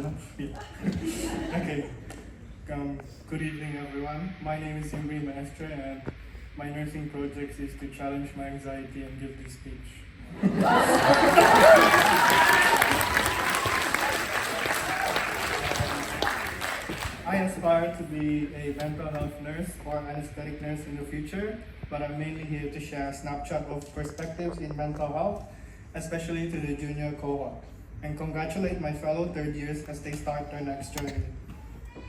Okay. Good evening, everyone. My name is Imri Maestre, and my nursing project is to challenge my anxiety and give this speech. I aspire to be a mental health nurse or anesthetic nurse in the future, but I'm mainly here to share a snapshot of perspectives in mental health, especially to the junior cohort, and congratulate my fellow third years as they start their next journey.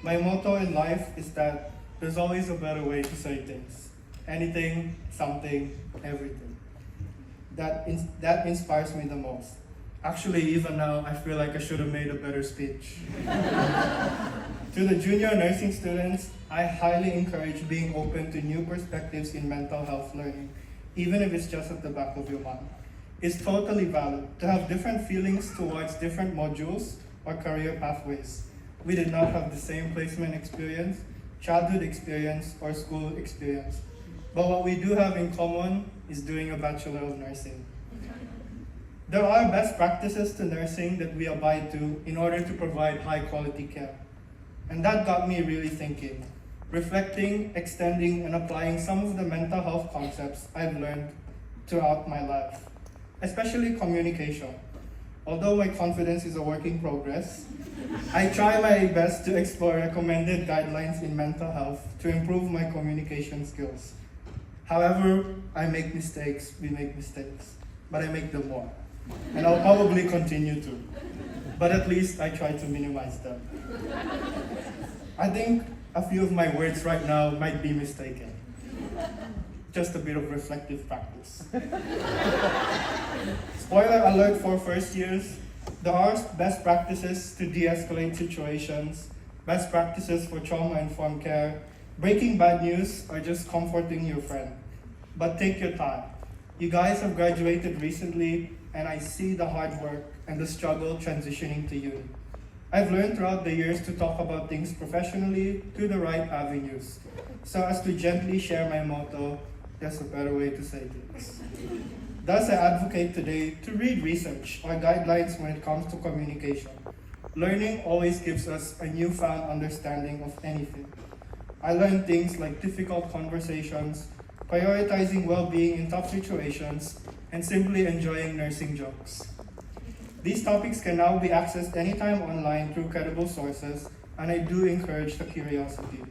My motto in life is that there's always a better way to say things. Anything, something, everything. That inspires me the most. Actually, even now, I feel like I should have made a better speech. To the junior nursing students, I highly encourage being open to new perspectives in mental health learning, even if it's just at the back of your mind. It's totally valid to have different feelings towards different modules or career pathways. We did not have the same placement experience, childhood experience, or school experience. But what we do have in common is doing a Bachelor of Nursing. There are best practices to nursing that we abide to in order to provide high quality care. And that got me really thinking, reflecting, extending, and applying some of the mental health concepts I've learned throughout my life, especially communication. Although my confidence is a work in progress, I try my best to explore recommended guidelines in mental health to improve my communication skills. However, I make mistakes, we make mistakes, but I make them more. And I'll probably continue to. But at least I try to minimize them. I think a few of my words right now might be mistaken. Just a bit of reflective practice. Spoiler alert for first years, there are best practices to de-escalate situations, best practices for trauma-informed care, breaking bad news, or just comforting your friend. But take your time. You guys have graduated recently, and I see the hard work and the struggle transitioning to uni. I've learned throughout the years to talk about things professionally through the right avenues, so as to gently share my motto, there's a better way to say things. Thus, I advocate today to read research or guidelines when it comes to communication. Learning always gives us a newfound understanding of anything. I learned things like difficult conversations, prioritizing well-being in tough situations, and simply enjoying nursing jokes. These topics can now be accessed anytime online through credible sources, and I do encourage the curiosity.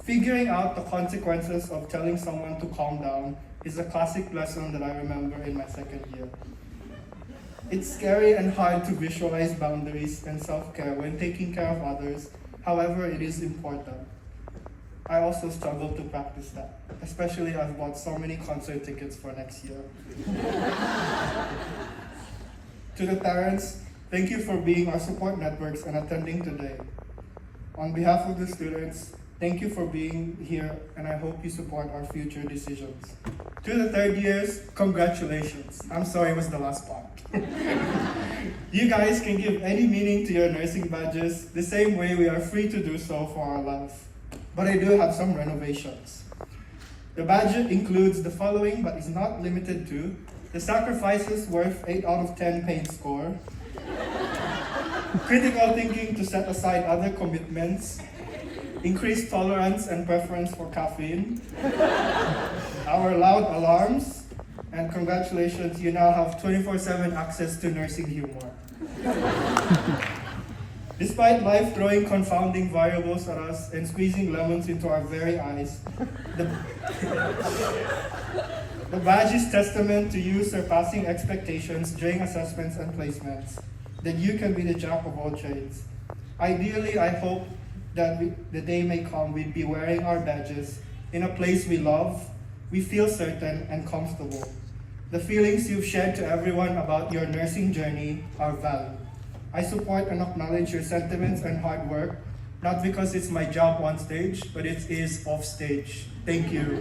Figuring out the consequences of telling someone to calm down is a classic lesson that I remember in my second year. It's scary and hard to visualize boundaries and self-care when taking care of others, however, it is important. I also struggle to practice that, especially I've bought so many concert tickets for next year. To the parents, thank you for being our support networks and attending today. On behalf of the students, thank you for being here, and I hope you support our future decisions. To the third years, congratulations. I'm sorry it was the last part. You guys can give any meaning to your nursing badges the same way we are free to do so for our life. But I do have some renovations. The badge includes the following, but is not limited to: the sacrifices worth 8 out of 10 pain score, critical thinking to set aside other commitments, increased tolerance and preference for caffeine, our loud alarms, and congratulations, you now have 24/7 access to nursing humor. Despite life throwing confounding variables at us and squeezing lemons into our very eyes, the badge is testament to you surpassing expectations during assessments and placements, that you can be the jack of all trades. Ideally, I hope that the day may come we'd be wearing our badges in a place we love, we feel certain and comfortable. The feelings you've shared to everyone about your nursing journey are valid. I support and acknowledge your sentiments and hard work, not because it's my job on stage, but it is off stage. Thank you.